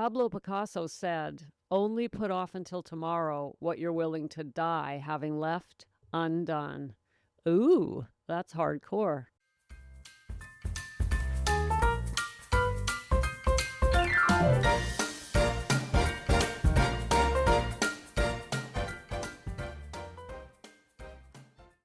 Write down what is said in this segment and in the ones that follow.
Pablo Picasso said, only put off until tomorrow what you're willing to die having left undone. Ooh, that's hardcore.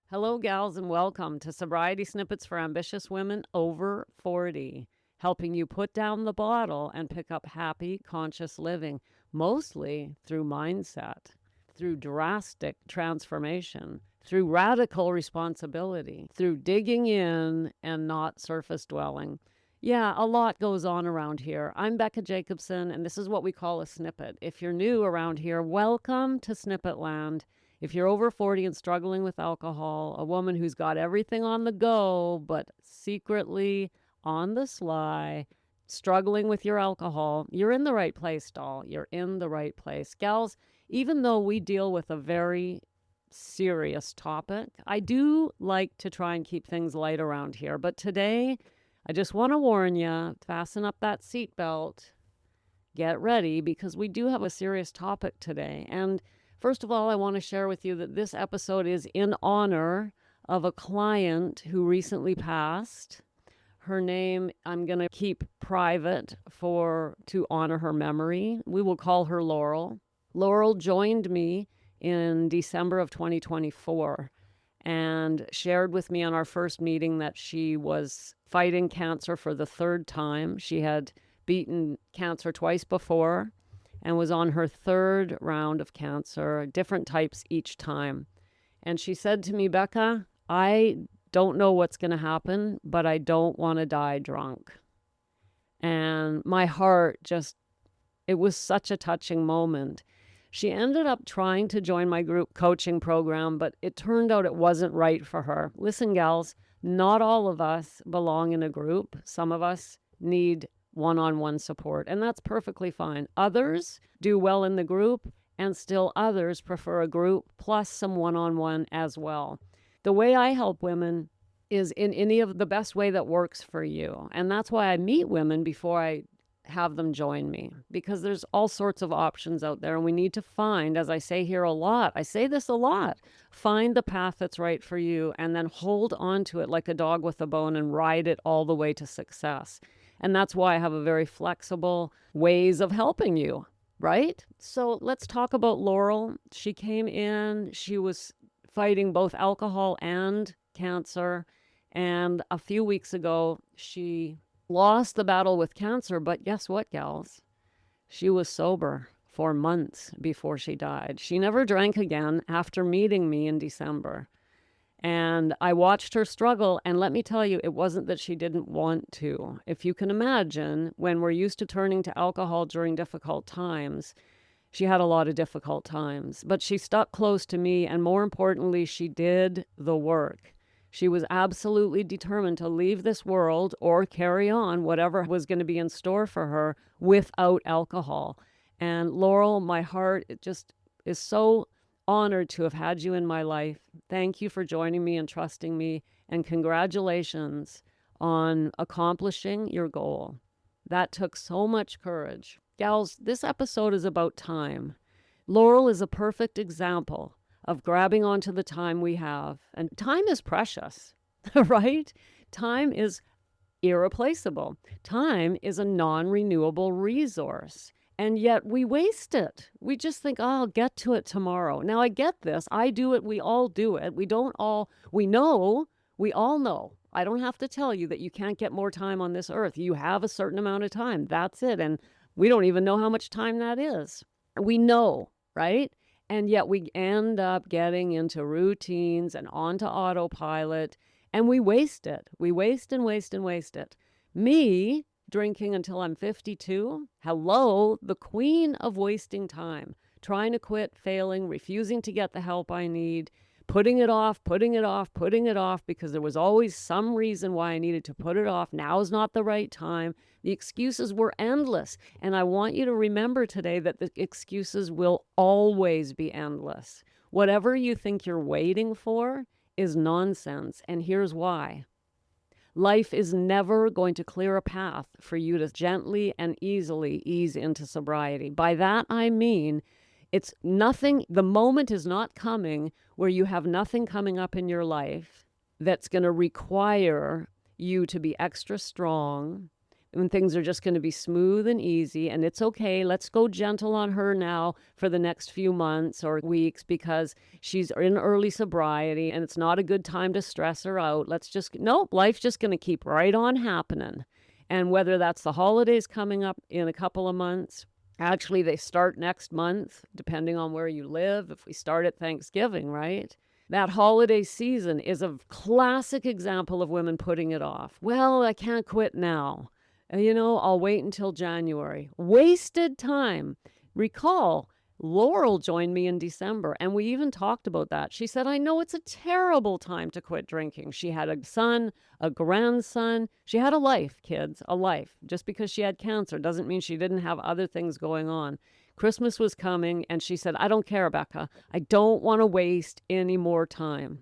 Hello, gals, and welcome to Sobriety Snippets for Ambitious Women Over 40, helping you put down the bottle and pick up happy, conscious living, mostly through mindset, through drastic transformation, through radical responsibility, through digging in and not surface dwelling. Yeah, a lot goes on around here. I'm Becca Jacobson, and this is what we call a snippet. If you're new around here, welcome to Snippet Land. If you're over 40 and struggling with alcohol, a woman who's got everything on the go, but secretly on the sly, struggling with your alcohol, you're in the right place, doll. You're in the right place. Gals, even though we deal with a very serious topic, I do like to try and keep things light around here. But today, I just want to warn you, fasten up that seatbelt, get ready, because we do have a serious topic today. And first of all, I want to share with you that this episode is in honor of a client who recently passed. Her name I'm going to keep private to honor her memory. We will call her Laurel. Laurel joined me in December of 2024 and shared with me on our first meeting that she was fighting cancer for the third time. She had beaten cancer twice before and was on her third round of cancer, different types each time. And she said to me, Becca, I don't know what's going to happen, but I don't want to die drunk. And my heart it was such a touching moment. She ended up trying to join my group coaching program, but it turned out it wasn't right for her. Listen, gals, not all of us belong in a group. Some of us need one-on-one support, and that's perfectly fine. Others do well in the group, and still others prefer a group plus some one-on-one as well. The way I help women is in any of the best way that works for you, and that's why I meet women before I have them join me, because there's all sorts of options out there, and we need to find, as I say here a lot, I say this a lot, find the path that's right for you, and then hold on to it like a dog with a bone and ride it all the way to success. And that's why I have a very flexible ways of helping you, right? So let's talk about Laurel. She came in, she was fighting both alcohol and cancer. And a few weeks ago, she lost the battle with cancer. But guess what, gals? She was sober for months before she died. She never drank again after meeting me in December. And I watched her struggle, and let me tell you, it wasn't that she didn't want to. If you can imagine, when we're used to turning to alcohol during difficult times, she had a lot of difficult times. But she stuck close to me, and more importantly, she did the work. She was absolutely determined to leave this world or carry on whatever was going to be in store for her without alcohol. And Laurel, my heart, it just is so honored to have had you in my life. Thank you for joining me and trusting me, and congratulations on accomplishing your goal. That took so much courage. Gals, this episode is about time. Laurel is a perfect example of grabbing onto the time we have. And time is precious, right? Time is irreplaceable. Time is a non-renewable resource. And yet we waste it. We just think, oh, I'll get to it tomorrow. Now, I get this. I do it. We all do it. We all know. I don't have to tell you that you can't get more time on this earth. You have a certain amount of time. That's it. And we don't even know how much time that is. We know, right? And yet we end up getting into routines and onto autopilot, and we waste it. We waste and waste and waste it. Me, drinking until I'm 52. Hello, the queen of wasting time. Trying to quit, failing, refusing to get the help I need, putting it off because there was always some reason why I needed to put it off. Now is not the right time. The excuses were endless. And I want you to remember today that the excuses will always be endless. Whatever you think you're waiting for is nonsense. And here's why. Life is never going to clear a path for you to gently and easily ease into sobriety. By that, I mean, it's nothing, the moment is not coming where you have nothing coming up in your life that's going to require you to be extra strong, when things are just going to be smooth and easy, and it's okay. Let's go gentle on her now for the next few months or weeks because she's in early sobriety and it's not a good time to stress her out. Nope, life's just going to keep right on happening. And whether that's the holidays coming up in a couple of months, actually they start next month, depending on where you live. If we start at Thanksgiving, right? That holiday season is a classic example of women putting it off. Well, I can't quit now. I'll wait until January. Wasted time. Recall, Laurel joined me in December, and we even talked about that. She said, I know it's a terrible time to quit drinking. She had a son, a grandson. She had a life, kids, a life. Just because she had cancer doesn't mean she didn't have other things going on. Christmas was coming, and she said, I don't care, Becca. I don't want to waste any more time.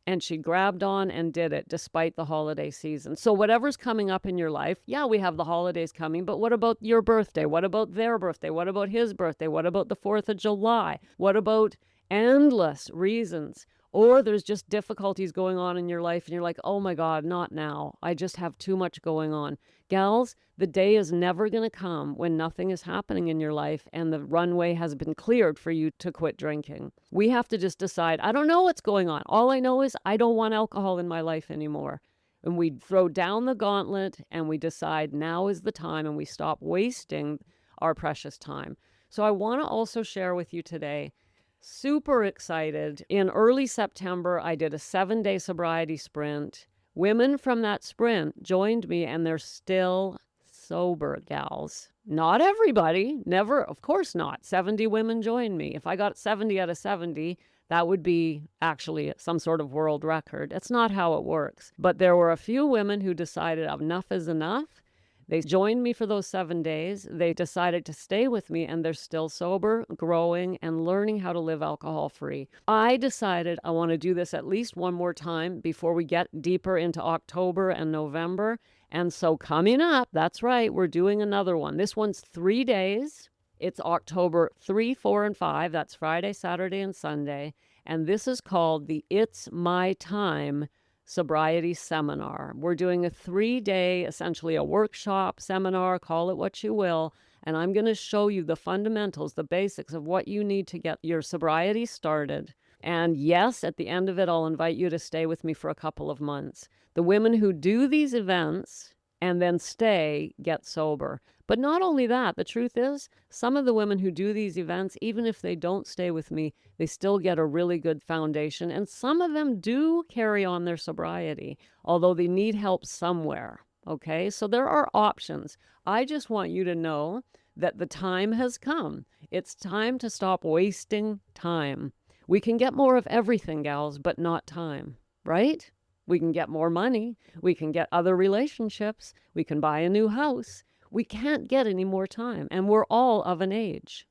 And she grabbed on and did it despite the holiday season. So whatever's coming up in your life, yeah, we have the holidays coming, but what about your birthday? What about their birthday? What about his birthday? What about the 4th of July? What about endless reasons? Or there's just difficulties going on in your life and you're like, oh my God, not now. I just have too much going on. Gals, the day is never going to come when nothing is happening in your life and the runway has been cleared for you to quit drinking. We have to just decide, I don't know what's going on. All I know is I don't want alcohol in my life anymore. And we throw down the gauntlet and we decide now is the time and we stop wasting our precious time. So I want to also share with you today, super excited. In early September, I did a 7-day sobriety sprint. Women from that sprint joined me and they're still sober, gals. Not everybody, never, of course not. 70 women joined me. If I got 70 out of 70, that would be actually some sort of world record. That's not how it works. But there were a few women who decided enough is enough. They joined me for those 7 days. They decided to stay with me and they're still sober, growing, and learning how to live alcohol-free. I decided I want to do this at least one more time before we get deeper into October and November. And so coming up, that's right, we're doing another one. This one's 3 days. It's October 3, 4, and 5. That's Friday, Saturday, and Sunday. And this is called the It's My Time Sobriety Seminar. We're doing a 3-day, essentially a workshop, seminar, call it what you will, and I'm going to show you the fundamentals, the basics of what you need to get your sobriety started. And yes, at the end of it, I'll invite you to stay with me for a couple of months. The women who do these events and then stay get sober. But not only that, the truth is, some of the women who do these events, even if they don't stay with me, they still get a really good foundation. And some of them do carry on their sobriety, although they need help somewhere. Okay, so there are options. I just want you to know that the time has come. It's time to stop wasting time. We can get more of everything, gals, but not time, right? We can get more money. We can get other relationships. We can buy a new house. We can't get any more time, and we're all of an age.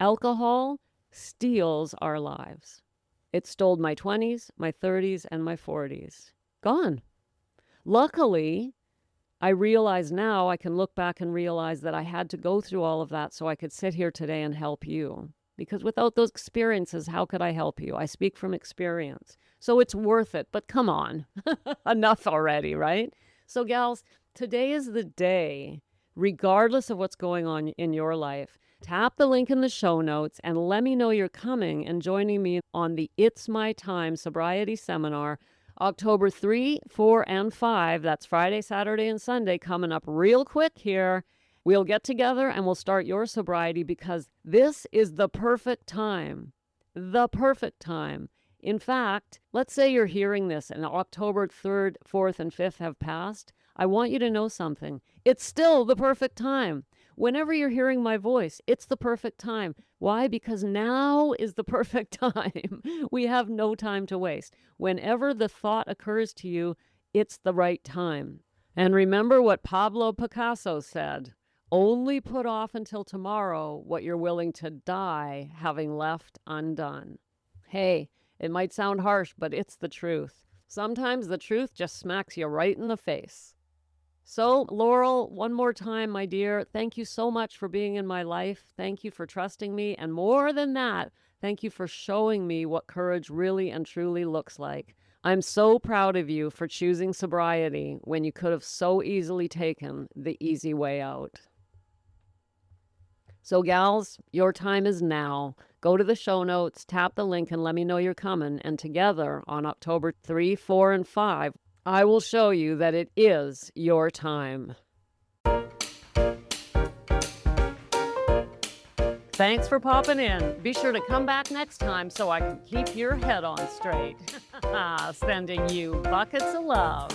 Alcohol steals our lives. It stole my 20s, my 30s, and my 40s. Gone. Luckily, I realize now, I can look back and realize that I had to go through all of that so I could sit here today and help you. Because without those experiences, how could I help you? I speak from experience. So it's worth it, but come on. Enough already, right? So gals, today is the day, regardless of what's going on in your life. Tap the link in the show notes and let me know you're coming and joining me on the It's My Time Sobriety Seminar, October 3, 4, and 5. That's Friday, Saturday, and Sunday, coming up real quick here. We'll get together and we'll start your sobriety because this is the perfect time. The perfect time. In fact, let's say you're hearing this and October 3rd, 4th, and 5th have passed. I want you to know something. It's still the perfect time. Whenever you're hearing my voice, it's the perfect time. Why? Because now is the perfect time. We have no time to waste. Whenever the thought occurs to you, it's the right time. And remember what Pablo Picasso said, only put off until tomorrow what you're willing to die having left undone. Hey, it might sound harsh, but it's the truth. Sometimes the truth just smacks you right in the face. So, Laurel, one more time, my dear, thank you so much for being in my life. Thank you for trusting me. And more than that, thank you for showing me what courage really and truly looks like. I'm so proud of you for choosing sobriety when you could have so easily taken the easy way out. So, gals, your time is now. Go to the show notes, tap the link, and let me know you're coming. And together on October 3, 4, and 5, I will show you that it is your time. Thanks for popping in. Be sure to come back next time so I can keep your head on straight. Sending you buckets of love.